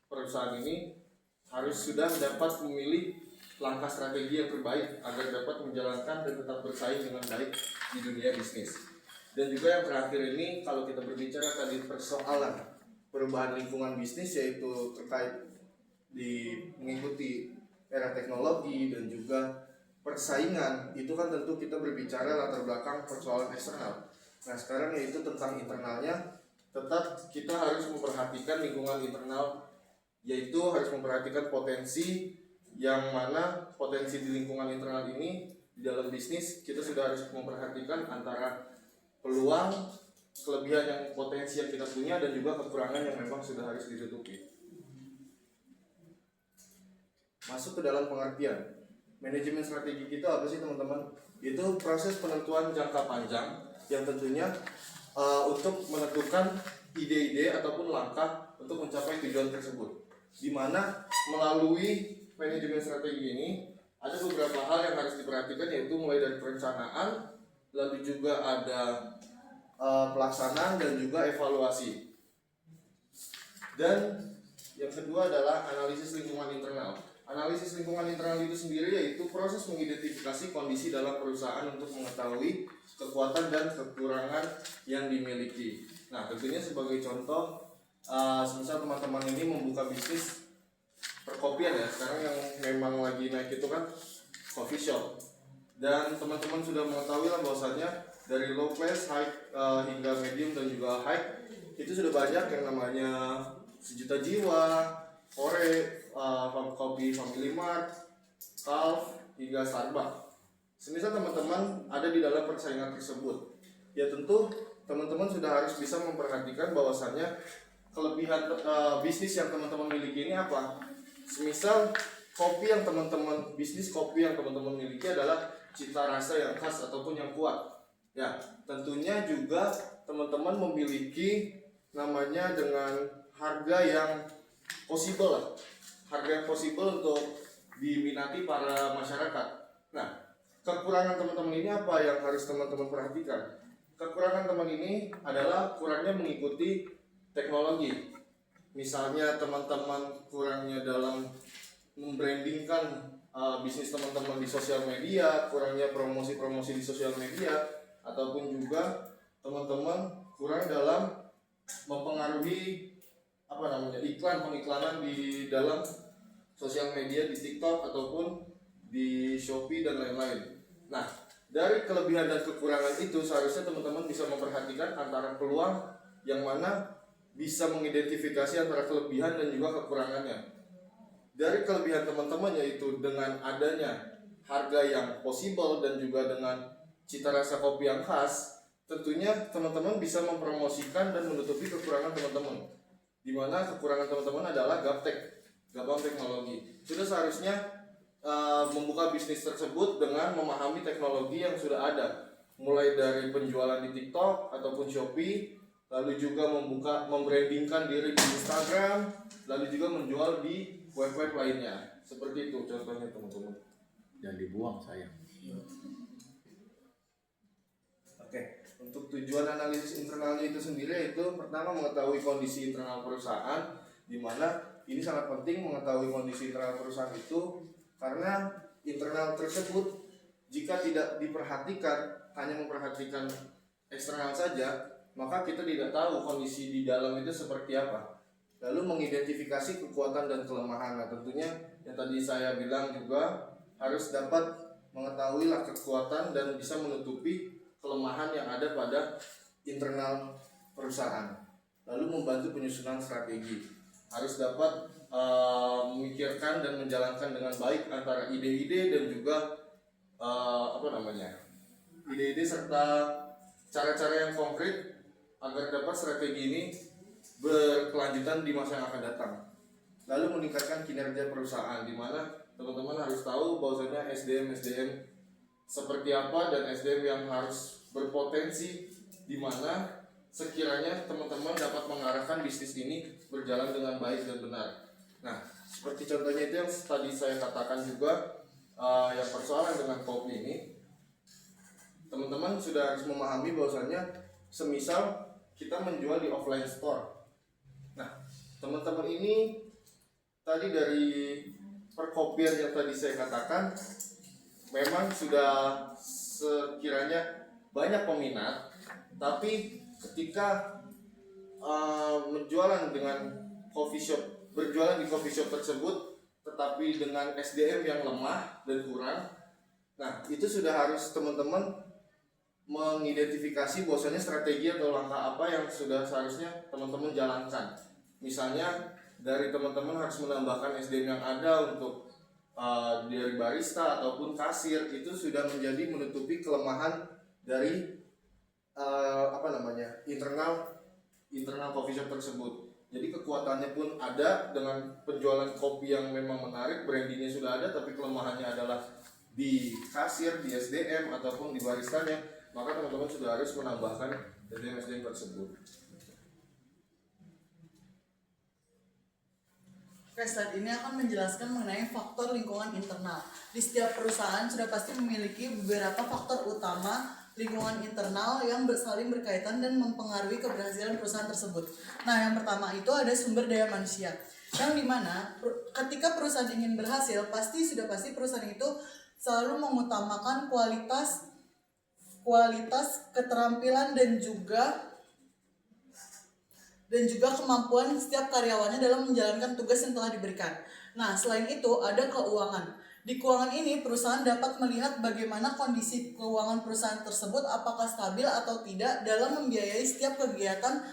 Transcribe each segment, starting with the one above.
perusahaan ini harus sudah dapat memilih langkah strategi yang terbaik agar dapat menjalankan dan tetap bersaing dengan baik di dunia bisnis. Dan juga yang terakhir ini, kalau kita berbicara tadi persoalan perubahan lingkungan bisnis, yaitu terkait di mengikuti era teknologi dan juga persaingan, itu kan tentu kita berbicara latar belakang persoalan eksternal. Nah sekarang yaitu tentang internalnya, tetap kita harus memperhatikan lingkungan internal, yaitu harus memperhatikan potensi yang mana potensi di lingkungan internal ini di dalam bisnis kita sudah harus memperhatikan antara peluang, kelebihan yang potensi yang kita punya dan juga kekurangan yang memang sudah harus ditutupi. Masuk ke dalam pengertian manajemen strategi kita apa sih teman-teman? Itu proses penentuan jangka panjang yang tentunya untuk menentukan ide-ide ataupun langkah untuk mencapai tujuan tersebut, di mana melalui manajemen strategi ini ada beberapa hal yang harus diperhatikan, yaitu mulai dari perencanaan, lalu juga ada pelaksanaan dan juga evaluasi. Dan yang kedua adalah analisis lingkungan internal. Analisis lingkungan internal itu sendiri yaitu proses mengidentifikasi kondisi dalam perusahaan untuk mengetahui kekuatan dan kekurangan yang dimiliki. Nah, tentunya sebagai contoh, semisal teman-teman ini membuka bisnis perkopian ya, sekarang yang memang lagi naik itu kan coffee shop, dan teman-teman sudah mengetahui lah bahwasannya dari low class, high hingga medium dan juga high itu sudah banyak yang namanya Sejuta Jiwa, Kore, Kopi Family Mart, Calf hingga Starbucks. Semisal teman-teman ada di dalam persaingan tersebut, ya tentu teman-teman sudah harus bisa memperhatikan bahwasannya kelebihan bisnis yang teman-teman miliki ini apa. Semisal bisnis kopi yang teman-teman miliki adalah cita rasa yang khas ataupun yang kuat. Ya, tentunya juga teman-teman memiliki namanya dengan harga yang possible lah. Harga yang possible untuk diminati para masyarakat. Nah, kekurangan teman-teman ini apa yang harus teman-teman perhatikan? Kekurangan teman ini adalah kurangnya mengikuti teknologi. Misalnya teman-teman kurangnya dalam membrandingkan bisnis teman-teman di sosial media, kurangnya promosi-promosi di sosial media, ataupun juga teman-teman kurang dalam mempengaruhi pengiklanan di dalam sosial media, di TikTok ataupun di Shopee dan lain-lain. Nah, dari kelebihan dan kekurangan itu seharusnya teman-teman bisa memperhatikan antara peluang yang mana bisa mengidentifikasi antara kelebihan dan juga kekurangannya. Dari kelebihan teman-teman yaitu dengan adanya harga yang possible dan juga dengan cita rasa kopi yang khas, tentunya teman-teman bisa mempromosikan dan menutupi kekurangan teman-teman, di mana kekurangan teman-teman adalah gaptek, gapang teknologi. Sudah seharusnya membuka bisnis tersebut dengan memahami teknologi yang sudah ada, mulai dari penjualan di TikTok ataupun Shopee, lalu juga membrandingkan diri di Instagram, lalu juga menjual di web-web lainnya. Seperti itu contohnya teman-teman. Jangan dibuang sayang. Oke, untuk tujuan analisis internalnya itu sendiri itu pertama mengetahui kondisi internal perusahaan, di mana ini sangat penting mengetahui kondisi internal perusahaan itu, karena internal tersebut jika tidak diperhatikan, hanya memperhatikan eksternal saja, maka kita tidak tahu kondisi di dalam itu seperti apa. Lalu mengidentifikasi kekuatan dan kelemahan. Nah, tentunya yang tadi saya bilang juga harus dapat mengetahui lah kekuatan dan bisa menutupi kelemahan yang ada pada internal perusahaan. Lalu membantu penyusunan strategi. Harus dapat memikirkan dan menjalankan dengan baik antara ide-ide dan juga ide-ide serta cara-cara yang konkret agar dapat strategi ini berkelanjutan di masa yang akan datang. Lalu meningkatkan kinerja perusahaan, di mana teman-teman harus tahu bahwasanya SDM seperti apa dan SDM yang harus berpotensi, di mana sekiranya teman-teman dapat mengarahkan bisnis ini berjalan dengan baik dan benar. Nah, seperti contohnya itu yang tadi saya katakan juga, yang persoalan dengan kopi ini, teman-teman sudah harus memahami bahwasanya semisal kita menjual di offline store. Nah, teman-teman ini tadi dari perkopian yang tadi saya katakan, memang sudah sekiranya banyak peminat, tapi ketika berjualan di coffee shop tersebut, tetapi dengan SDM yang lemah dan kurang, nah itu sudah harus teman-teman mengidentifikasi bahwasanya strategi atau langkah apa yang sudah seharusnya teman-teman jalankan. Misalnya dari teman-teman harus menambahkan SDM yang ada untuk dari barista ataupun kasir, itu sudah menjadi menutupi kelemahan dari internal coffee shop tersebut. Jadi kekuatannya pun ada dengan penjualan kopi yang memang menarik, brandingnya sudah ada, tapi kelemahannya adalah di kasir, di SDM ataupun di baristanya, maka teman-teman sudah harus menambahkan SDM tersebut. Oke, slide ini akan menjelaskan mengenai faktor lingkungan internal. Di setiap perusahaan sudah pasti memiliki beberapa faktor utama lingkungan internal yang saling berkaitan dan mempengaruhi keberhasilan perusahaan tersebut. Nah, yang pertama itu ada sumber daya manusia, yang dimana ketika perusahaan ingin berhasil, pasti perusahaan itu selalu mengutamakan kualitas, keterampilan dan juga kemampuan setiap karyawannya dalam menjalankan tugas yang telah diberikan. Nah, selain itu ada keuangan. Di keuangan ini, perusahaan dapat melihat bagaimana kondisi keuangan perusahaan tersebut, apakah stabil atau tidak dalam membiayai setiap kegiatan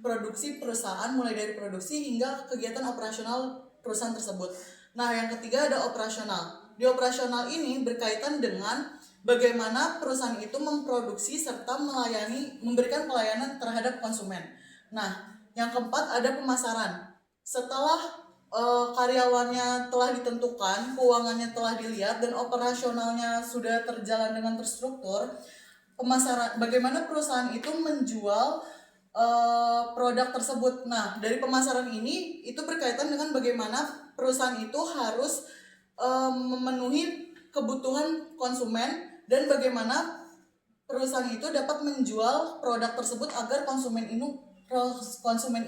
produksi perusahaan, mulai dari produksi hingga kegiatan operasional perusahaan tersebut. Nah, yang ketiga ada operasional. Di operasional ini berkaitan dengan bagaimana perusahaan itu memproduksi serta memberikan pelayanan terhadap konsumen. Nah, yang keempat ada pemasaran. Setelah karyawannya telah ditentukan, keuangannya telah dilihat, dan operasionalnya sudah terjalan dengan terstruktur, pemasaran, bagaimana perusahaan itu menjual produk tersebut. Nah, dari pemasaran ini itu berkaitan dengan bagaimana perusahaan itu harus memenuhi kebutuhan konsumen dan bagaimana perusahaan itu dapat menjual produk tersebut agar konsumen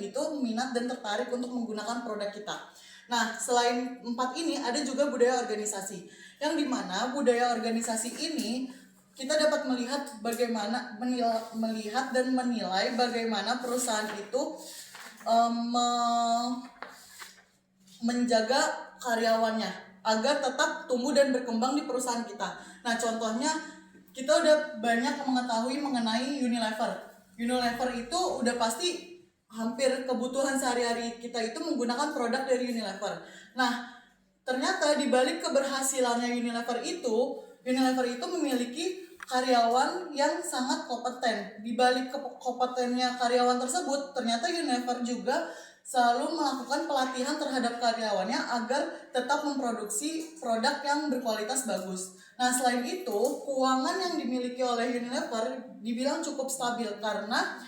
itu minat dan tertarik untuk menggunakan produk kita. Nah, selain 4 ini ada juga budaya organisasi, yang dimana budaya organisasi ini kita dapat melihat dan menilai bagaimana perusahaan itu menjaga karyawannya agar tetap tumbuh dan berkembang di perusahaan kita. Nah, contohnya kita udah banyak mengetahui mengenai Unilever. Unilever itu udah pasti hampir kebutuhan sehari-hari kita itu menggunakan produk dari Unilever. Nah, ternyata di balik keberhasilannya Unilever itu memiliki karyawan yang sangat kompeten. Di balik kompetennya karyawan tersebut, ternyata Unilever juga selalu melakukan pelatihan terhadap karyawannya agar tetap memproduksi produk yang berkualitas bagus. Nah, selain itu, keuangan yang dimiliki oleh Unilever dibilang cukup stabil karena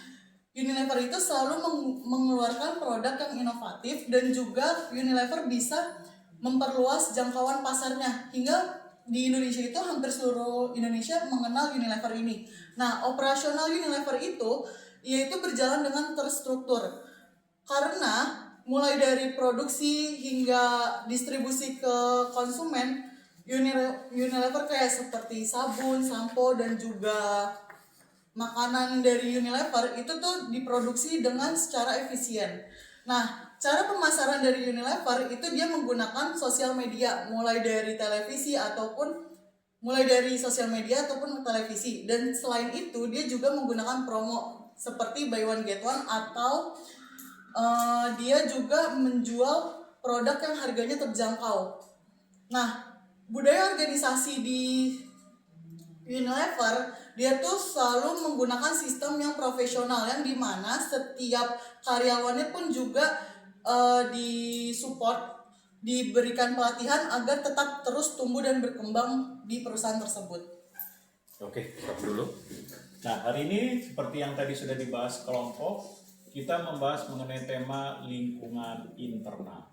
Unilever itu selalu mengeluarkan produk yang inovatif, dan juga Unilever bisa memperluas jangkauan pasarnya hingga di Indonesia itu hampir seluruh Indonesia mengenal Unilever ini. Nah, operasional Unilever itu yaitu berjalan dengan terstruktur karena mulai dari produksi hingga distribusi ke konsumen, Unilever kayak seperti sabun, sampo, dan juga makanan dari Unilever itu tuh diproduksi dengan secara efisien. Nah, cara pemasaran dari Unilever itu dia menggunakan sosial media, mulai dari sosial media ataupun televisi. Dan selain itu dia juga menggunakan promo seperti buy one get one, atau dia juga menjual produk yang harganya terjangkau. Nah, budaya organisasi di Unilever dia tuh selalu menggunakan sistem yang profesional, yang dimana setiap karyawannya pun juga disupport, diberikan pelatihan agar tetap terus tumbuh dan berkembang di perusahaan tersebut. Oke, stop dulu. Nah, hari ini seperti yang tadi sudah dibahas kelompok, kita membahas mengenai tema lingkungan internal.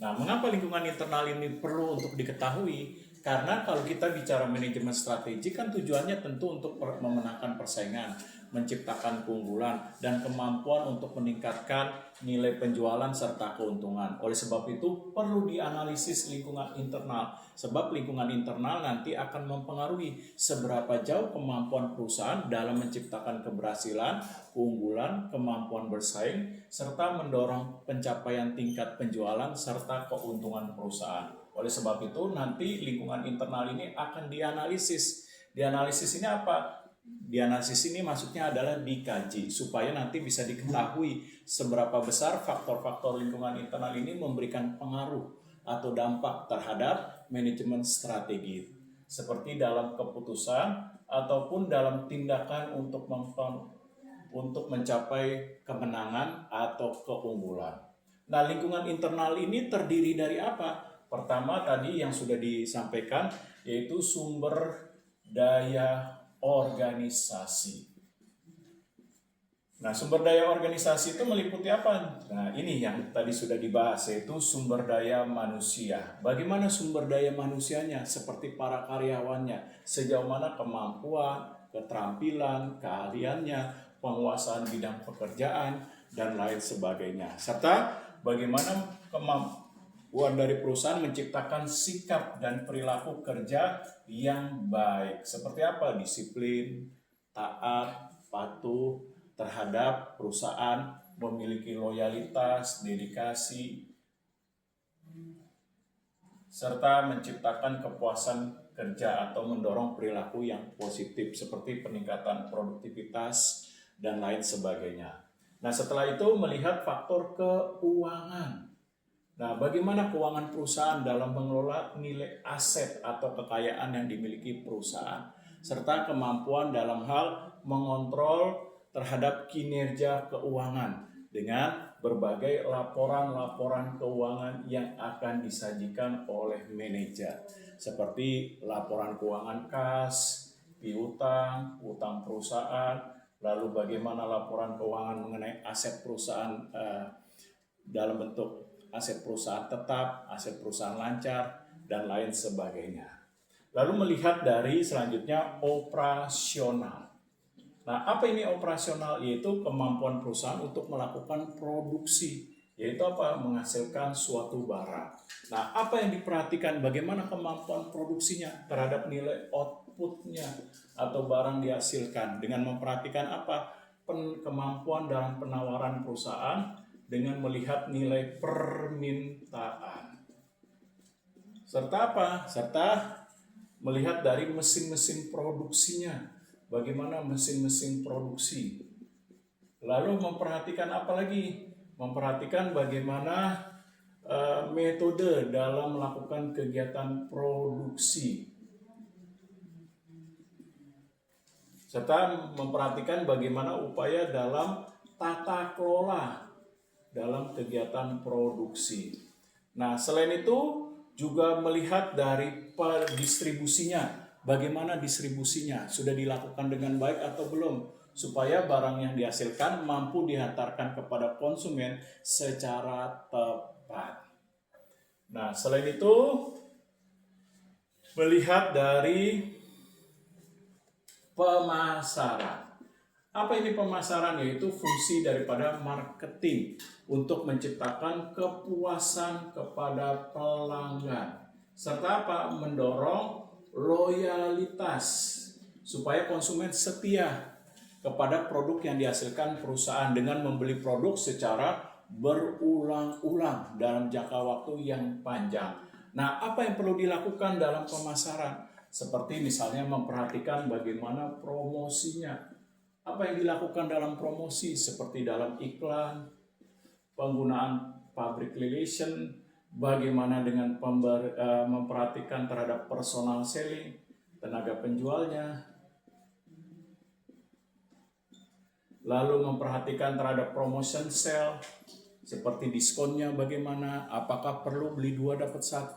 Nah, mengapa lingkungan internal ini perlu untuk diketahui? Karena kalau kita bicara manajemen strategi kan tujuannya tentu untuk memenangkan persaingan, menciptakan keunggulan, dan kemampuan untuk meningkatkan nilai penjualan serta keuntungan. Oleh sebab itu perlu dianalisis lingkungan internal. Sebab lingkungan internal nanti akan mempengaruhi seberapa jauh kemampuan perusahaan dalam menciptakan keberhasilan, keunggulan, kemampuan bersaing, serta mendorong pencapaian tingkat penjualan serta keuntungan perusahaan. Oleh sebab itu nanti lingkungan internal ini akan dianalisis. Dianalisis ini apa? Dianalisis ini maksudnya adalah dikaji supaya nanti bisa diketahui seberapa besar faktor-faktor lingkungan internal ini memberikan pengaruh atau dampak terhadap manajemen strategi. Seperti dalam keputusan ataupun dalam tindakan untuk mencapai kemenangan atau keunggulan. Nah, lingkungan internal ini terdiri dari apa? Pertama tadi yang sudah disampaikan yaitu sumber daya organisasi. Nah, sumber daya organisasi itu meliputi apa? Nah, ini yang tadi sudah dibahas yaitu sumber daya manusia. Bagaimana sumber daya manusianya? Seperti para karyawannya, sejauh mana kemampuan, keterampilan, keahliannya, penguasaan bidang pekerjaan, dan lain sebagainya. Serta bagaimana kemampuan dari perusahaan menciptakan sikap dan perilaku kerja yang baik. Seperti apa? Disiplin, taat, patuh terhadap perusahaan, memiliki loyalitas, dedikasi, serta menciptakan kepuasan kerja atau mendorong perilaku yang positif seperti peningkatan produktivitas dan lain sebagainya. Nah, setelah itu melihat faktor keuangan. Nah, bagaimana keuangan perusahaan dalam mengelola nilai aset atau kekayaan yang dimiliki perusahaan, serta kemampuan dalam hal mengontrol terhadap kinerja keuangan dengan berbagai laporan-laporan keuangan yang akan disajikan oleh manajer, seperti laporan keuangan kas, piutang, utang perusahaan, lalu bagaimana laporan keuangan mengenai aset perusahaan dalam bentuk aset perusahaan tetap, aset perusahaan lancar, dan lain sebagainya. Lalu melihat dari selanjutnya operasional. Nah, apa ini operasional? Yaitu kemampuan perusahaan untuk melakukan produksi, yaitu apa? Menghasilkan suatu barang. Nah, apa yang diperhatikan? Bagaimana kemampuan produksinya terhadap nilai outputnya atau barang dihasilkan dengan memperhatikan apa? Kemampuan dalam penawaran perusahaan dengan melihat nilai permintaan. Serta apa? Serta melihat dari mesin-mesin produksinya. Bagaimana mesin-mesin produksi. Lalu memperhatikan apa lagi? Memperhatikan bagaimana metode dalam melakukan kegiatan produksi. Serta memperhatikan bagaimana upaya dalam tata kelola dalam kegiatan produksi. Nah, selain itu juga melihat dari distribusinya. Bagaimana distribusinya? Sudah dilakukan dengan baik atau belum? Supaya barang yang dihasilkan mampu dihantarkan kepada konsumen secara tepat. Nah, selain itu melihat dari pemasaran. Apa ini pemasaran? Yaitu fungsi daripada marketing untuk menciptakan kepuasan kepada pelanggan. Serta apa? Mendorong loyalitas supaya konsumen setia kepada produk yang dihasilkan perusahaan dengan membeli produk secara berulang-ulang dalam jangka waktu yang panjang. Nah, apa yang perlu dilakukan dalam pemasaran? Seperti misalnya memperhatikan bagaimana promosinya. Apa yang dilakukan dalam promosi seperti dalam iklan, penggunaan public relation, bagaimana dengan memperhatikan terhadap personal selling, tenaga penjualnya, lalu memperhatikan terhadap promotion sale, seperti diskonnya bagaimana, apakah perlu beli 2 dapat 1,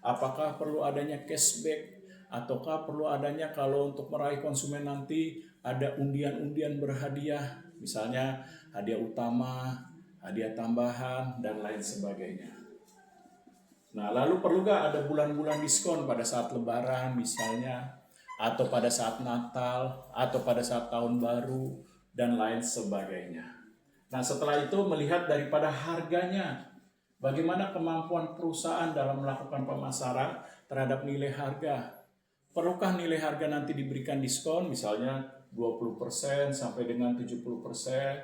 apakah perlu adanya cashback, ataukah perlu adanya kalau untuk meraih konsumen nanti ada undian-undian berhadiah, misalnya hadiah utama, hadiah tambahan, dan lain sebagainya. Nah, lalu perlu nggak ada bulan-bulan diskon pada saat Lebaran misalnya, atau pada saat Natal, atau pada saat Tahun Baru, dan lain sebagainya. Nah, setelah itu melihat daripada harganya, bagaimana kemampuan perusahaan dalam melakukan pemasaran terhadap nilai harga. Perlukah nilai harga nanti diberikan diskon, misalnya 20% sampai dengan 70%,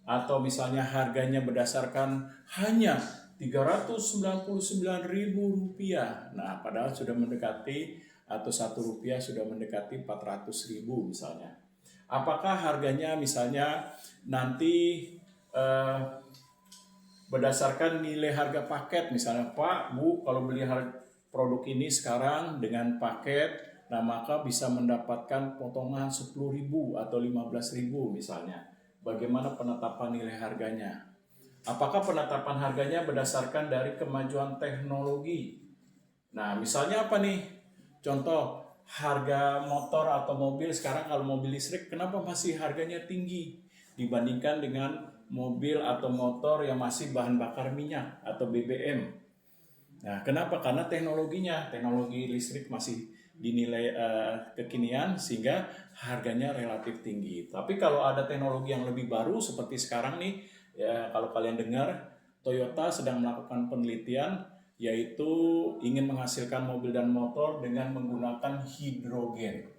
atau misalnya harganya berdasarkan hanya Rp399.000. Nah, padahal sudah mendekati, atau Rp1 sudah mendekati 400.000 misalnya. Apakah harganya misalnya nanti berdasarkan nilai harga paket, misalnya Pak, Bu, kalau beli produk ini sekarang dengan paket, nah maka bisa mendapatkan potongan 10.000 atau 15.000 misalnya. Bagaimana penetapan nilai harganya? Apakah penetapan harganya berdasarkan dari kemajuan teknologi? Nah, misalnya apa nih? Contoh, harga motor atau mobil sekarang, kalau mobil listrik kenapa masih harganya tinggi dibandingkan dengan mobil atau motor yang masih bahan bakar minyak atau BBM? Nah, kenapa? Karena teknologi listrik masih dinilai kekinian sehingga harganya relatif tinggi. Tapi kalau ada teknologi yang lebih baru seperti sekarang nih, ya, kalau kalian dengar, Toyota sedang melakukan penelitian, yaitu ingin menghasilkan mobil dan motor dengan menggunakan hidrogen,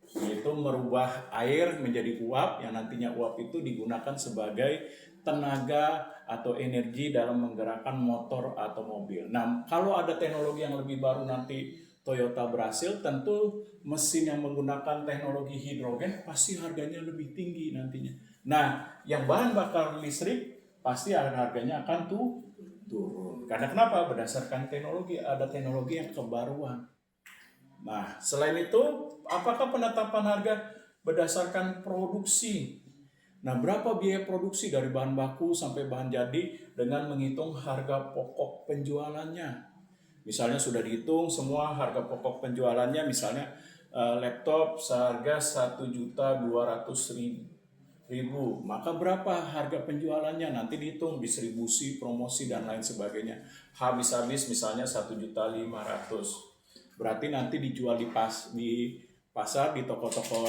yaitu merubah air menjadi uap, yang nantinya uap itu digunakan sebagai tenaga atau energi dalam menggerakkan motor atau mobil. Nah, kalau ada teknologi yang lebih baru nanti Toyota berhasil, tentu mesin yang menggunakan teknologi hidrogen pasti harganya lebih tinggi nantinya. Nah, yang bahan bakar listrik pasti harganya akan turun. Karena kenapa? Berdasarkan teknologi, ada teknologi yang kebaruan. Nah, selain itu, apakah penetapan harga berdasarkan produksi? Nah, berapa biaya produksi dari bahan baku sampai bahan jadi dengan menghitung harga pokok penjualannya? Misalnya sudah dihitung semua harga pokok penjualannya, misalnya laptop seharga 1.200.000. Maka berapa harga penjualannya? Nanti dihitung distribusi, promosi, dan lain sebagainya. Habis-habis misalnya 1.500.000. Berarti nanti dijual di pasar, di toko-toko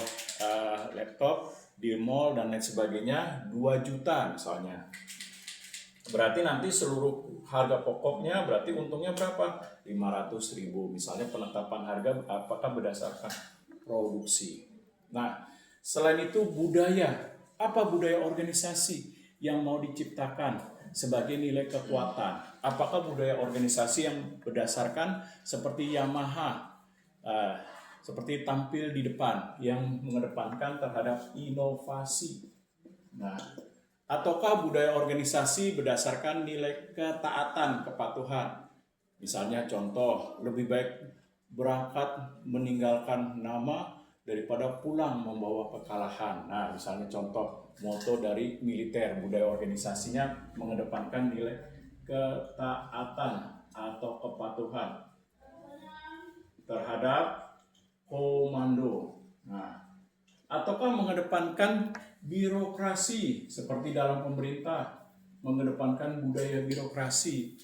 laptop, di mall dan lain sebagainya 2 juta misalnya. Berarti nanti seluruh harga pokoknya berarti untungnya berapa? 500.000 misalnya. Penetapan harga apakah berdasarkan produksi. Nah, selain itu budaya. Apa budaya organisasi yang mau diciptakan sebagai nilai kekuatan? Apakah budaya organisasi yang berdasarkan seperti Yamaha, seperti tampil di depan, yang mengedepankan terhadap inovasi? Nah, ataukah budaya organisasi berdasarkan nilai ketaatan, kepatuhan? Misalnya contoh, lebih baik berangkat meninggalkan nama daripada pulang membawa kekalahan. Nah, misalnya contoh moto dari militer, budaya organisasinya mengedepankan nilai ketaatan atau kepatuhan terhadap komando. Nah, ataukah mengedepankan birokrasi seperti dalam pemerintah, mengedepankan budaya birokrasi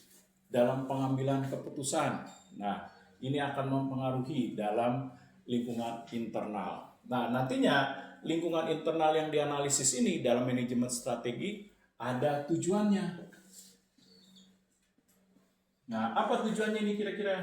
dalam pengambilan keputusan. Nah, ini akan mempengaruhi dalam lingkungan internal. Nah, nantinya lingkungan internal yang dianalisis ini dalam manajemen strategi ada tujuannya. Nah, apa tujuannya ini kira-kira?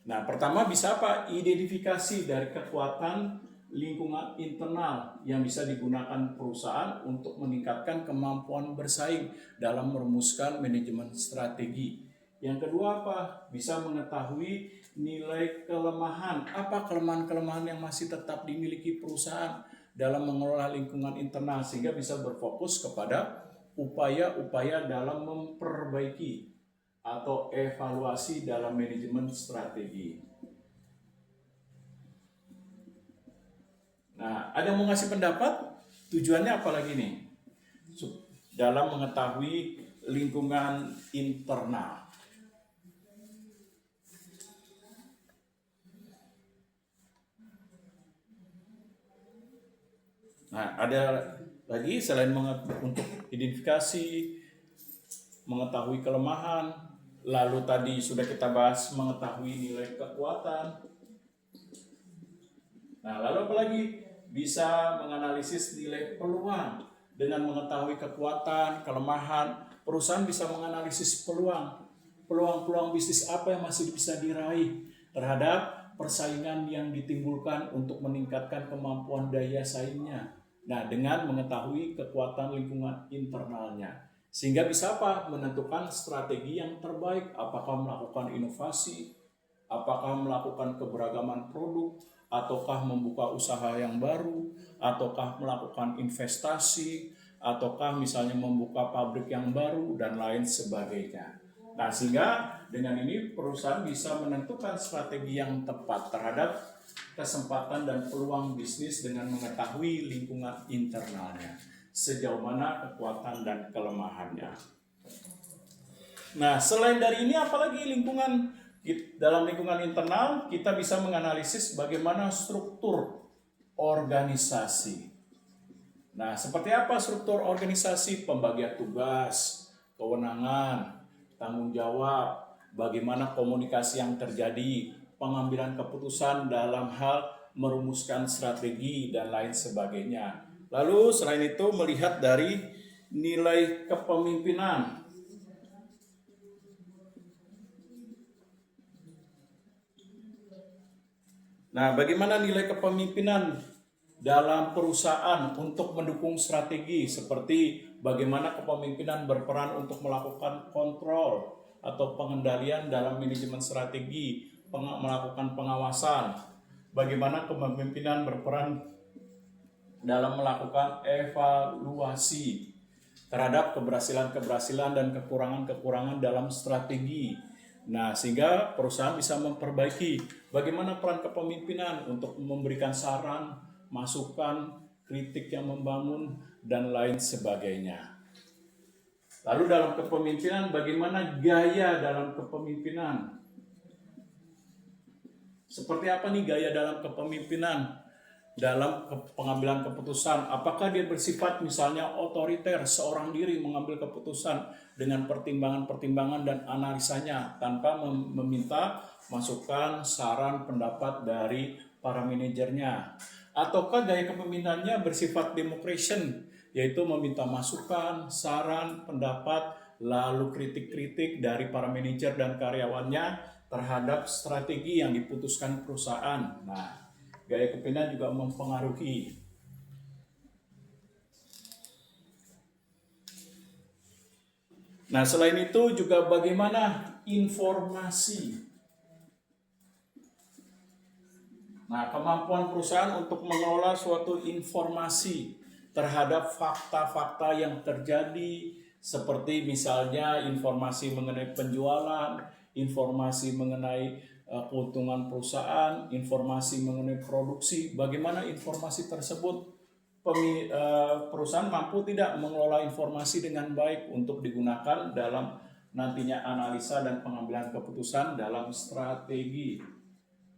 Nah, pertama bisa apa? Identifikasi dari kekuatan lingkungan internal yang bisa digunakan perusahaan untuk meningkatkan kemampuan bersaing dalam merumuskan manajemen strategi. Yang kedua apa? Bisa mengetahui nilai kelemahan. Apa kelemahan-kelemahan yang masih tetap dimiliki perusahaan dalam mengelola lingkungan internal sehingga bisa berfokus kepada upaya-upaya dalam memperbaiki atau evaluasi dalam manajemen strategi. Nah, ada yang mau ngasih pendapat? Tujuannya apa lagi nih? Dalam mengetahui lingkungan internal. Nah, ada lagi selain untuk identifikasi, mengetahui kelemahan, Lalu tadi sudah kita bahas mengetahui nilai kekuatan. Nah, lalu apa lagi? Bisa menganalisis nilai peluang. Dengan mengetahui kekuatan, kelemahan, perusahaan bisa menganalisis peluang bisnis apa yang masih bisa diraih terhadap persaingan yang ditimbulkan untuk meningkatkan kemampuan daya saingnya. Nah, dengan mengetahui kekuatan lingkungan internalnya. Sehingga bisa apa? Menentukan strategi yang terbaik, apakah melakukan inovasi, apakah melakukan keberagaman produk, ataukah membuka usaha yang baru, ataukah melakukan investasi, ataukah misalnya membuka pabrik yang baru, dan lain sebagainya. Nah, sehingga dengan ini perusahaan bisa menentukan strategi yang tepat terhadap kesempatan dan peluang bisnis dengan mengetahui lingkungan internalnya, sejauh mana kekuatan dan kelemahannya. Nah, selain dari ini apalagi dalam lingkungan internal kita bisa menganalisis bagaimana struktur organisasi. Nah, seperti apa struktur organisasi? Pembagian tugas, kewenangan, tanggung jawab, bagaimana komunikasi yang terjadi, pengambilan keputusan dalam hal merumuskan strategi dan lain sebagainya. Lalu selain itu melihat dari nilai kepemimpinan. Nah, bagaimana nilai kepemimpinan dalam perusahaan untuk mendukung strategi, seperti bagaimana kepemimpinan berperan untuk melakukan kontrol atau pengendalian dalam manajemen strategi, melakukan pengawasan, bagaimana kepemimpinan berperan dalam melakukan evaluasi terhadap keberhasilan-keberhasilan dan kekurangan-kekurangan dalam strategi. Nah, sehingga perusahaan bisa memperbaiki bagaimana peran kepemimpinan untuk memberikan saran, masukan, kritik yang membangun, dan lain sebagainya. Lalu dalam kepemimpinan, bagaimana gaya dalam kepemimpinan? Seperti apa nih gaya dalam kepemimpinan? Dalam pengambilan keputusan, apakah dia bersifat misalnya otoriter, seorang diri mengambil keputusan dengan pertimbangan-pertimbangan dan analisanya tanpa meminta masukan, saran, pendapat dari para manajernya? Ataukah gaya kepemimpinannya bersifat democration, yaitu meminta masukan, saran, pendapat, lalu kritik-kritik dari para manajer dan karyawannya terhadap strategi yang diputuskan perusahaan? Nah, gaya kepemimpinan juga mempengaruhi. Nah, selain itu juga bagaimana informasi. Nah, kemampuan perusahaan untuk mengelola suatu informasi terhadap fakta-fakta yang terjadi, seperti misalnya informasi mengenai penjualan, informasi mengenai keuntungan perusahaan, informasi mengenai produksi, bagaimana informasi tersebut perusahaan mampu tidak mengelola informasi dengan baik untuk digunakan dalam nantinya analisa dan pengambilan keputusan dalam strategi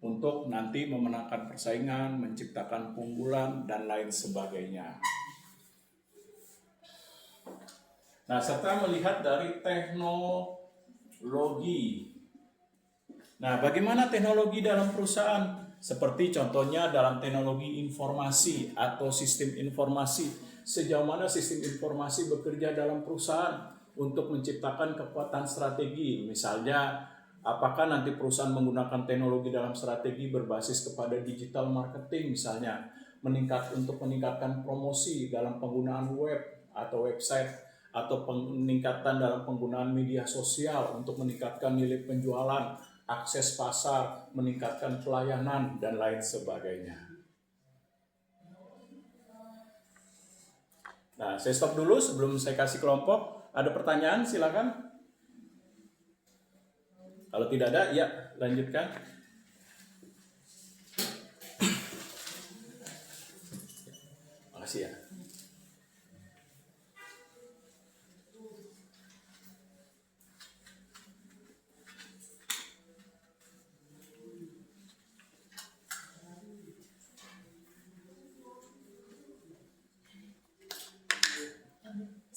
untuk nanti memenangkan persaingan, menciptakan keunggulan, dan lain sebagainya. Nah, serta melihat dari teknologi. Nah, bagaimana teknologi dalam perusahaan? Seperti contohnya dalam teknologi informasi atau sistem informasi. Sejauh mana sistem informasi bekerja dalam perusahaan untuk menciptakan kekuatan strategi. Misalnya, apakah nanti perusahaan menggunakan teknologi dalam strategi berbasis kepada digital marketing misalnya, untuk meningkatkan promosi dalam penggunaan web atau website, atau peningkatan dalam penggunaan media sosial untuk meningkatkan nilai penjualan, akses pasar, meningkatkan pelayanan, dan lain sebagainya. Nah, saya stop dulu sebelum saya kasih kelompok. Ada pertanyaan, silakan. Kalau tidak ada, ya lanjutkan. Makasih ya.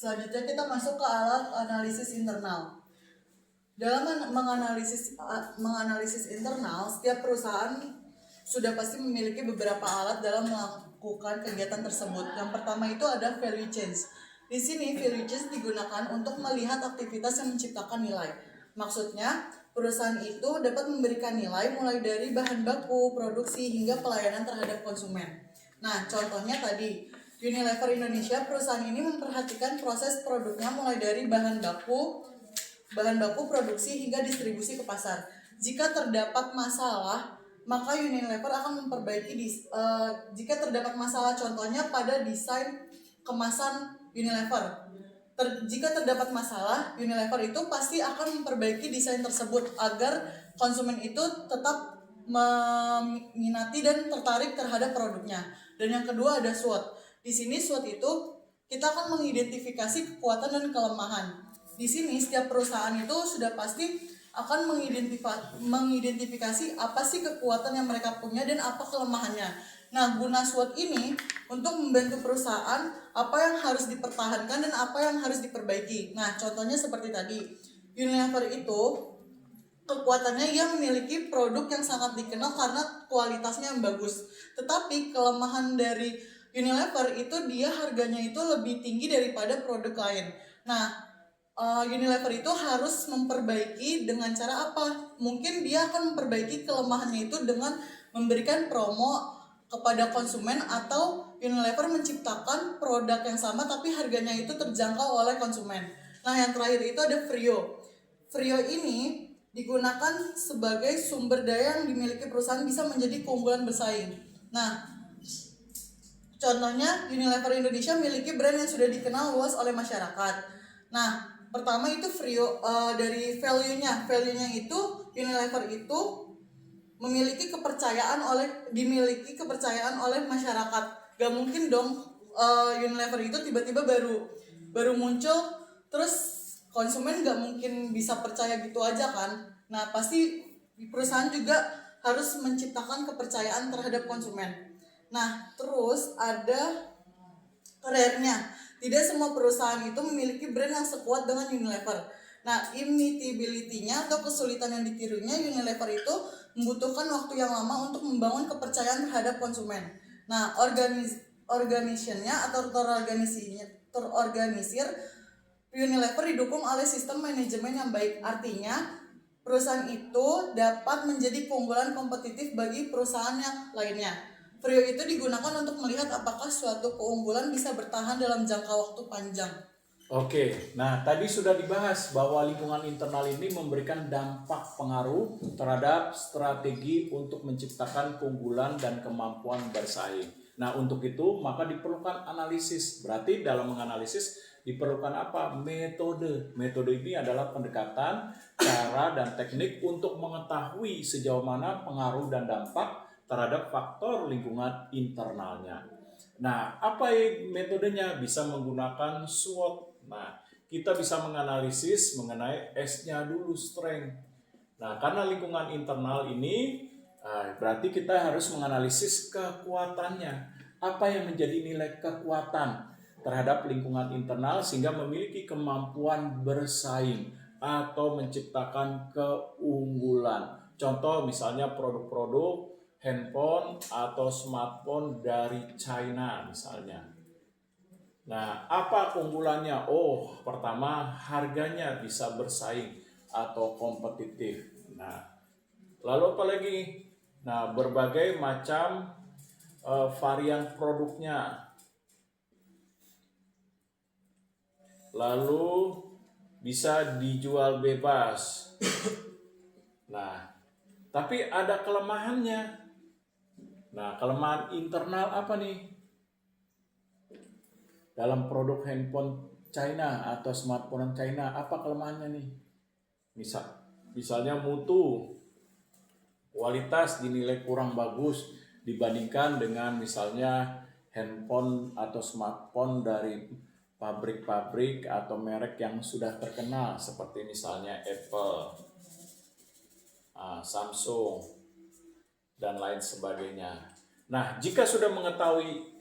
Selanjutnya kita masuk ke alat analisis internal. Dalam menganalisis internal, setiap perusahaan sudah pasti memiliki beberapa alat dalam melakukan kegiatan tersebut. Yang pertama itu ada value chain. Di sini value chain digunakan untuk melihat aktivitas yang menciptakan nilai. Maksudnya, perusahaan itu dapat memberikan nilai mulai dari bahan baku, produksi, hingga pelayanan terhadap konsumen. Nah, contohnya tadi, Unilever Indonesia, perusahaan ini memperhatikan proses produknya mulai dari bahan baku, produksi, hingga distribusi ke pasar. Jika terdapat masalah, maka Unilever akan memperbaiki jika terdapat masalah, contohnya pada desain kemasan Unilever. Jika terdapat masalah, Unilever itu pasti akan memperbaiki desain tersebut agar konsumen itu tetap meminati dan tertarik terhadap produknya. Dan yang kedua ada SWOT. Di sini SWOT itu kita akan mengidentifikasi kekuatan dan kelemahan. Di sini setiap perusahaan itu sudah pasti akan mengidentifikasi apa sih kekuatan yang mereka punya dan apa kelemahannya. Nah, guna SWOT ini untuk membantu perusahaan apa yang harus dipertahankan dan apa yang harus diperbaiki. Nah, contohnya seperti tadi, Unilever itu kekuatannya ia memiliki produk yang sangat dikenal karena kualitasnya yang bagus. Tetapi kelemahan dari Unilever itu dia harganya itu lebih tinggi daripada produk lain. Nah, Unilever itu harus memperbaiki dengan cara apa? Mungkin dia akan memperbaiki kelemahannya itu dengan memberikan promo kepada konsumen, atau Unilever menciptakan produk yang sama tapi harganya itu terjangkau oleh konsumen. Nah, yang terakhir itu ada Frio. Frio ini digunakan sebagai sumber daya yang dimiliki perusahaan bisa menjadi keunggulan bersaing. Nah, contohnya Unilever Indonesia memiliki brand yang sudah dikenal luas oleh masyarakat. Nah, pertama itu Frio, dari value-nya itu Unilever itu dimiliki kepercayaan oleh masyarakat. Gak mungkin dong Unilever itu tiba-tiba baru muncul terus konsumen gak mungkin bisa percaya gitu aja kan. Nah, pasti perusahaan juga harus menciptakan kepercayaan terhadap konsumen. Nah, terus ada rare-nya. Tidak semua perusahaan itu memiliki brand yang sekuat dengan Unilever. Nah, imitability-nya atau kesulitan yang ditirunya Unilever itu membutuhkan waktu yang lama untuk membangun kepercayaan terhadap konsumen. Nah, organisasinya atau terorganisir Unilever didukung oleh sistem manajemen yang baik. Artinya, perusahaan itu dapat menjadi keunggulan kompetitif bagi perusahaan yang lainnya. Frio itu digunakan untuk melihat apakah suatu keunggulan bisa bertahan dalam jangka waktu panjang. Oke, nah tadi sudah dibahas bahwa lingkungan internal ini memberikan dampak pengaruh terhadap strategi untuk menciptakan keunggulan dan kemampuan bersaing. Nah, untuk itu maka diperlukan analisis. Berarti dalam menganalisis diperlukan apa? Metode. Metode ini adalah pendekatan, cara, dan teknik untuk mengetahui sejauh mana pengaruh dan dampak terhadap faktor lingkungan internalnya. Nah, apa metodenya? Bisa menggunakan SWOT. Nah, kita bisa menganalisis mengenai S-nya dulu, strength. Nah, karena lingkungan internal ini, berarti kita harus menganalisis kekuatannya. Apa yang menjadi nilai kekuatan terhadap lingkungan internal sehingga memiliki kemampuan bersaing atau menciptakan keunggulan. Contoh misalnya produk-produk handphone atau smartphone dari China misalnya. Nah, apa keunggulannya? Oh, pertama harganya bisa bersaing atau kompetitif. Nah, lalu apa lagi? Nah, berbagai macam varian produknya. Lalu bisa dijual bebas. Nah, tapi ada kelemahannya. Nah, kelemahan internal apa nih? Dalam produk handphone China atau smartphone China, apa kelemahannya nih? Misalnya mutu, kualitas dinilai kurang bagus dibandingkan dengan misalnya handphone atau smartphone dari pabrik-pabrik atau merek yang sudah terkenal seperti misalnya Apple, Samsung, dan lain sebagainya. Nah, jika sudah mengetahui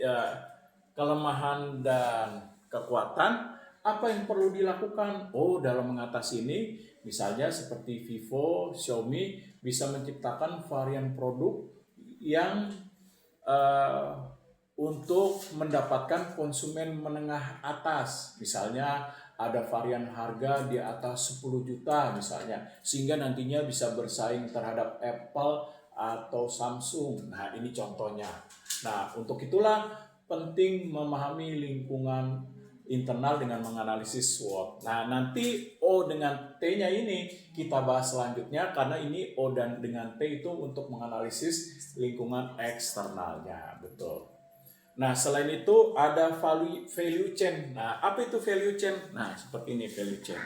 kelemahan dan kekuatan, apa yang perlu dilakukan? Oh, dalam mengatasi ini, misalnya seperti Vivo, Xiaomi bisa menciptakan varian produk yang untuk mendapatkan konsumen menengah atas. Misalnya ada varian harga di atas 10 juta misalnya, sehingga nantinya bisa bersaing terhadap Apple atau Samsung. Nah, ini contohnya. Nah, untuk itulah penting memahami lingkungan internal dengan menganalisis SWOT. Nah, nanti O dengan T-nya ini kita bahas selanjutnya, karena ini O dan dengan T itu untuk menganalisis lingkungan eksternalnya. Betul. Nah, selain itu ada value chain. Nah, apa itu value chain? Nah, seperti ini value chain.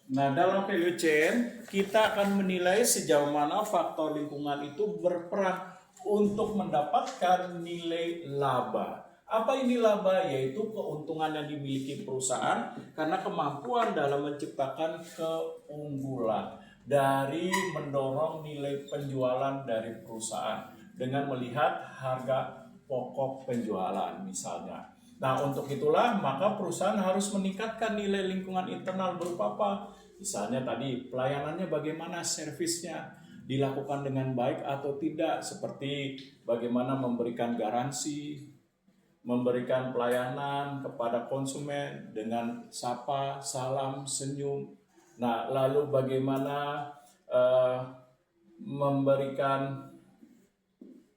Nah, dalam value chain kita akan menilai sejauh mana faktor lingkungan itu berperan untuk mendapatkan nilai laba. Apa ini laba? Yaitu keuntungan yang dimiliki perusahaan karena kemampuan dalam menciptakan keunggulan dari mendorong nilai penjualan dari perusahaan dengan melihat harga pokok penjualan misalnya. Nah, untuk itulah maka perusahaan harus meningkatkan nilai lingkungan internal berupa apa? Misalnya tadi pelayanannya bagaimana, servisnya dilakukan dengan baik atau tidak, seperti bagaimana memberikan garansi, memberikan pelayanan kepada konsumen dengan sapa, salam, senyum. Nah, lalu bagaimana memberikan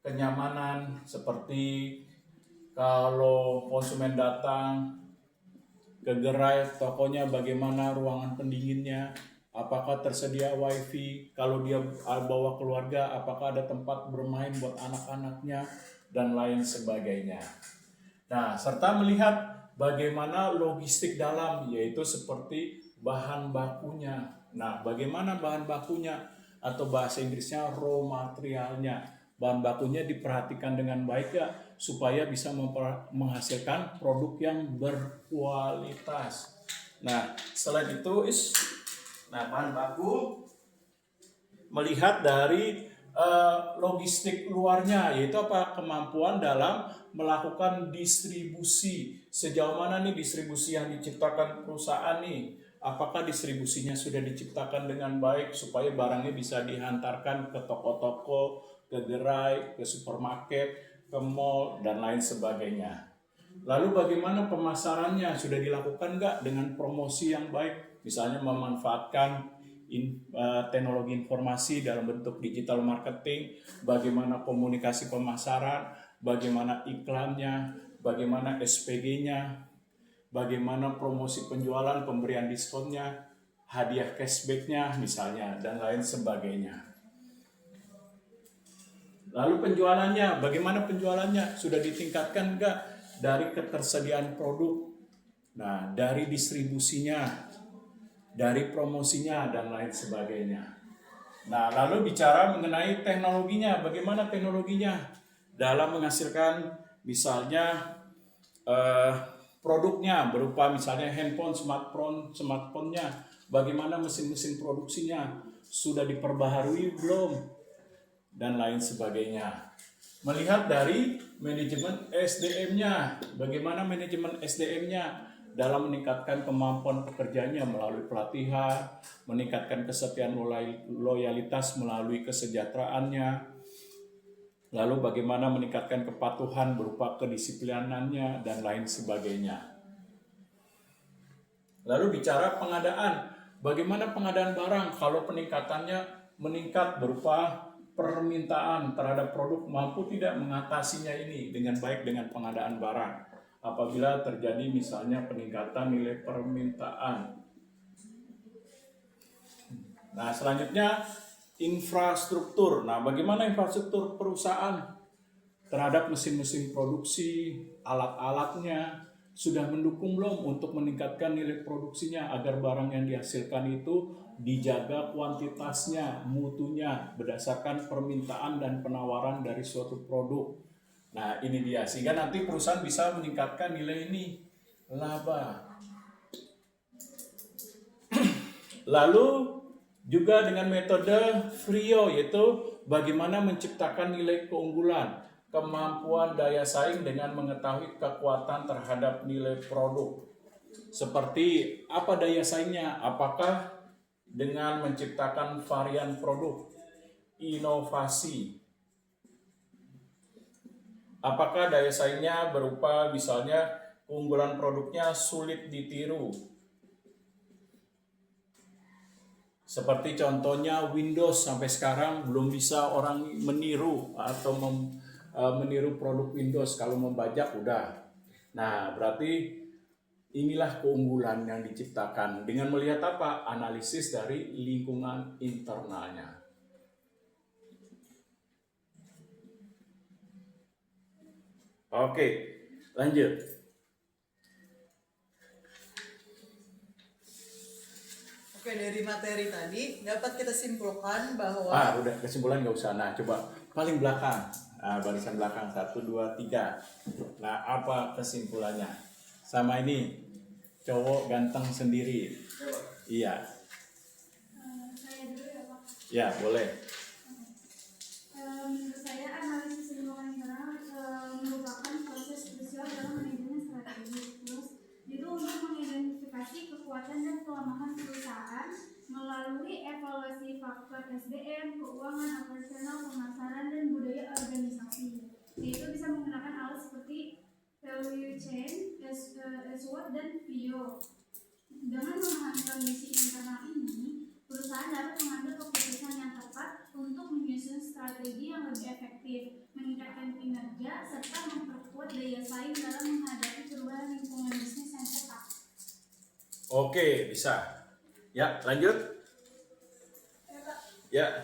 kenyamanan, seperti kalau konsumen datang ke gerai tokonya, bagaimana ruangan pendinginnya, apakah tersedia wifi, kalau dia bawa keluarga apakah ada tempat bermain buat anak-anaknya, dan lain sebagainya. Nah, serta melihat bagaimana logistik dalam, yaitu seperti bahan bakunya. Nah, bagaimana bahan bakunya, atau bahasa Inggrisnya raw materialnya, bahan bakunya diperhatikan dengan baik ya, supaya bisa menghasilkan produk yang berkualitas. Nah, selain itu bahan baku melihat dari logistik luarnya, yaitu apa? Kemampuan dalam melakukan distribusi. Sejauh mana nih distribusi yang diciptakan perusahaan nih? Apakah distribusinya sudah diciptakan dengan baik supaya barangnya bisa dihantarkan ke toko-toko, ke gerai, ke supermarket, ke mall, dan lain sebagainya. Lalu bagaimana pemasarannya? Sudah dilakukan nggak dengan promosi yang baik? Misalnya memanfaatkan teknologi informasi dalam bentuk digital marketing, bagaimana komunikasi pemasaran, bagaimana iklannya, bagaimana SPG-nya, bagaimana promosi penjualan, pemberian diskonnya, hadiah cashback-nya misalnya, dan lain sebagainya. Lalu penjualannya, bagaimana penjualannya? Sudah ditingkatkan enggak dari ketersediaan produk, nah dari distribusinya, dari promosinya dan lain sebagainya. Nah, lalu bicara mengenai teknologinya, bagaimana teknologinya dalam menghasilkan misalnya produknya berupa misalnya handphone, smartphone-nya, bagaimana mesin-mesin produksinya sudah diperbaharui belum dan lain sebagainya. Melihat dari manajemen SDM-nya, bagaimana manajemen SDM-nya dalam meningkatkan kemampuan pekerjanya melalui pelatihan, meningkatkan kesetiaan loyalitas melalui kesejahteraannya, lalu bagaimana meningkatkan kepatuhan berupa kedisiplinannya dan lain sebagainya. Lalu bicara pengadaan, bagaimana pengadaan barang kalau peningkatannya meningkat berupa permintaan terhadap produk, mampu tidak mengatasinya ini dengan baik dengan pengadaan barang apabila terjadi misalnya peningkatan nilai permintaan. Nah, selanjutnya infrastruktur. Nah, bagaimana infrastruktur perusahaan terhadap mesin-mesin produksi, alat-alatnya sudah mendukung belum untuk meningkatkan nilai produksinya agar barang yang dihasilkan itu dijaga kuantitasnya, mutunya berdasarkan permintaan dan penawaran dari suatu produk. Nah, ini dia sehingga nanti perusahaan bisa meningkatkan nilai ini, laba. Lalu juga dengan metode FRIO, yaitu bagaimana menciptakan nilai keunggulan, kemampuan daya saing dengan mengetahui kekuatan terhadap nilai produk. Seperti apa daya saingnya? Apakah dengan menciptakan varian produk, inovasi? Apakah daya saingnya berupa misalnya keunggulan produknya sulit ditiru? Seperti contohnya Windows sampai sekarang belum bisa orang meniru atau meniru produk Windows, kalau membajak udah. Nah, berarti inilah keunggulan yang diciptakan dengan melihat apa? Analisis dari lingkungan internalnya. Oke, lanjut. Oke, dari materi tadi dapat kita simpulkan bahwa Udah kesimpulan nggak usah. Nah, coba paling belakang. Barisan belakang 1, 2, 3. Nah, apa kesimpulannya? Sama ini cowok ganteng sendiri. Iya. Saya dulu ya Pak. Ya, boleh. Menurut saya analisis lingkungan internal merupakan proses krusial dalam manajemen strategi. Terus itu untuk mengidentifikasi kekuatan dan kelemahan perusahaan melalui evaluasi faktor SDM, keuangan, operasional, pemasaran, dan budaya organisasi. Yaitu bisa menggunakan alat seperti value chain, SWOT, dan VIO. Dengan memahami kondisi internal ini, perusahaan dapat mengambil keputusan yang tepat untuk menyusun strategi yang lebih efektif, meningkatkan kinerja, serta memperkuat daya saing dalam menghadapi perubahan lingkungan bisnis yang cepat. Oke, bisa. Ya, lanjut. Ya.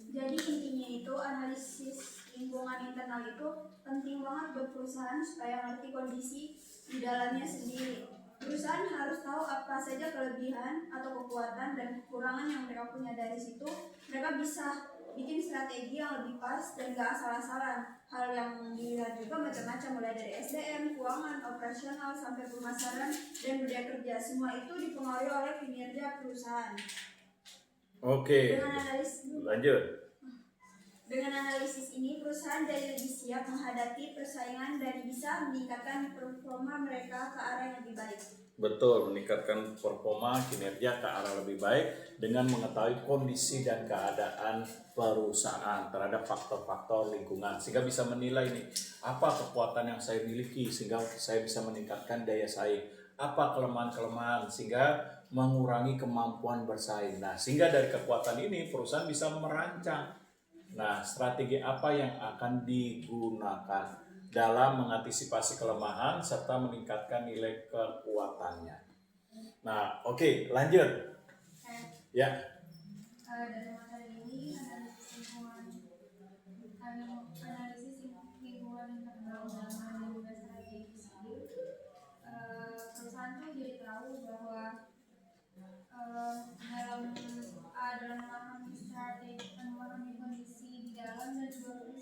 Jadi intinya itu analisis lingkungan internal itu penting banget buat perusahaan supaya ngerti kondisi di dalamnya sendiri. Perusahaan harus tahu apa saja kelebihan atau kekuatan dan kekurangan yang mereka punya. Dari situ mereka bisa bikin strategi yang lebih pas dan gak asal-asalan. Hal yang dilihat juga macam-macam, mulai dari SDM, keuangan, operasional, sampai pemasaran dan budaya kerja. Semua itu dipengaruhi oleh kinerja perusahaan. Oke. Lanjut. Dengan analisis ini, perusahaan jadi lebih siap menghadapi persaingan dan bisa meningkatkan performa mereka ke arah yang lebih baik. Betul, meningkatkan performa kinerja ke arah lebih baik dengan mengetahui kondisi dan keadaan perusahaan terhadap faktor-faktor lingkungan, sehingga bisa menilai nih apa kekuatan yang saya miliki sehingga saya bisa meningkatkan daya saing, apa kelemahan-kelemahan sehingga mengurangi kemampuan bersaing. Nah, sehingga dari kekuatan ini perusahaan bisa merancang strategi apa yang akan digunakan dalam mengantisipasi kelemahan serta meningkatkan nilai kekuatannya. Nah, oke, lanjut. Ya. Dari materi ini analisis lingkungan internal dalam manajemen strategi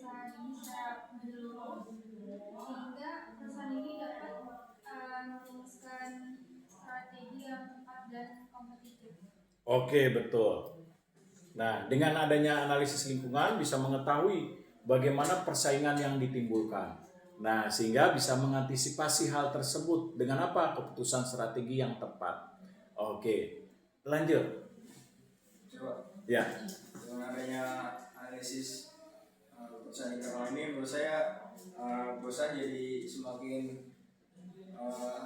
perusahaan ini secara menyeluruh sehingga perusahaan ini dapat merumuskan strategi yang tepat dan kompetitif. Oke, betul. Nah, dengan adanya analisis lingkungan bisa mengetahui bagaimana persaingan yang ditimbulkan. Nah, sehingga bisa mengantisipasi hal tersebut dengan apa? Keputusan strategi yang tepat. Oke, lanjut. Coba Ya, dengan adanya analisis perusahaan internal ini menurut saya perusahaan jadi semakin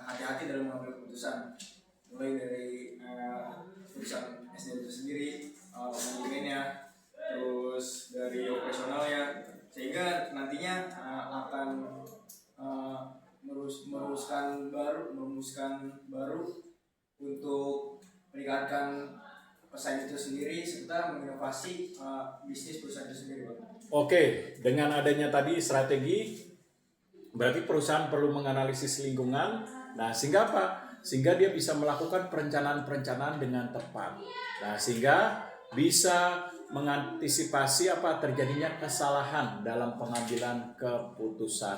hati-hati dalam mengambil keputusan, mulai dari perusahaan SD itu sendiri, manajemennya, terus dari operasionalnya, sehingga nantinya akan merumuskan baru untuk meningkatkan pesaing itu sendiri serta menginovasi bisnis perusahaan itu sendiri, Pak. oke. Dengan adanya tadi strategi, berarti perusahaan perlu menganalisis lingkungan. Nah, sehingga apa? Sehingga dia bisa melakukan perencanaan-perencanaan dengan tepat. Nah, sehingga bisa mengantisipasi apa terjadinya kesalahan dalam pengambilan keputusan.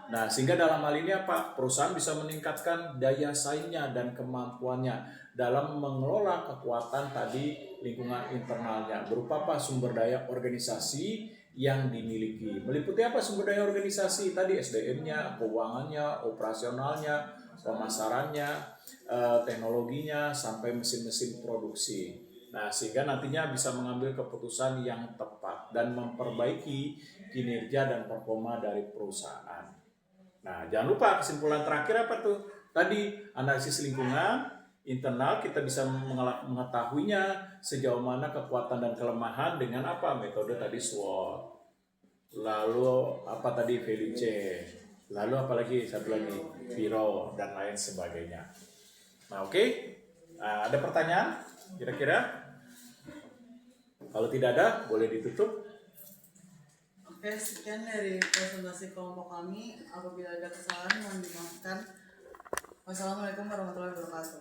Nah, sehingga dalam hal ini apa? Perusahaan bisa meningkatkan daya saingnya dan kemampuannya dalam mengelola kekuatan tadi lingkungan internalnya. Berupa apa? Sumber daya organisasi yang dimiliki. Meliputi apa sumber daya organisasi? Tadi SDM-nya, keuangannya, operasionalnya, pemasarannya, teknologinya, sampai mesin-mesin produksi. Nah, sehingga nantinya bisa mengambil keputusan yang tepat dan memperbaiki kinerja dan performa dari perusahaan. Nah, jangan lupa kesimpulan terakhir apa tuh? Tadi analisis lingkungan internal kita bisa mengetahuinya sejauh mana kekuatan dan kelemahan dengan apa? Metode tadi SWOT. Lalu apa tadi value chain. Lalu apalagi satu lagi Piro dan lain sebagainya. Nah, oke. Nah, ada pertanyaan kira-kira? Kalau tidak ada, boleh ditutup. Oke, sekian dari presentasi kelompok kami. Apabila ada kesalahan mohon dimaafkan. Wassalamualaikum warahmatullahi wabarakatuh.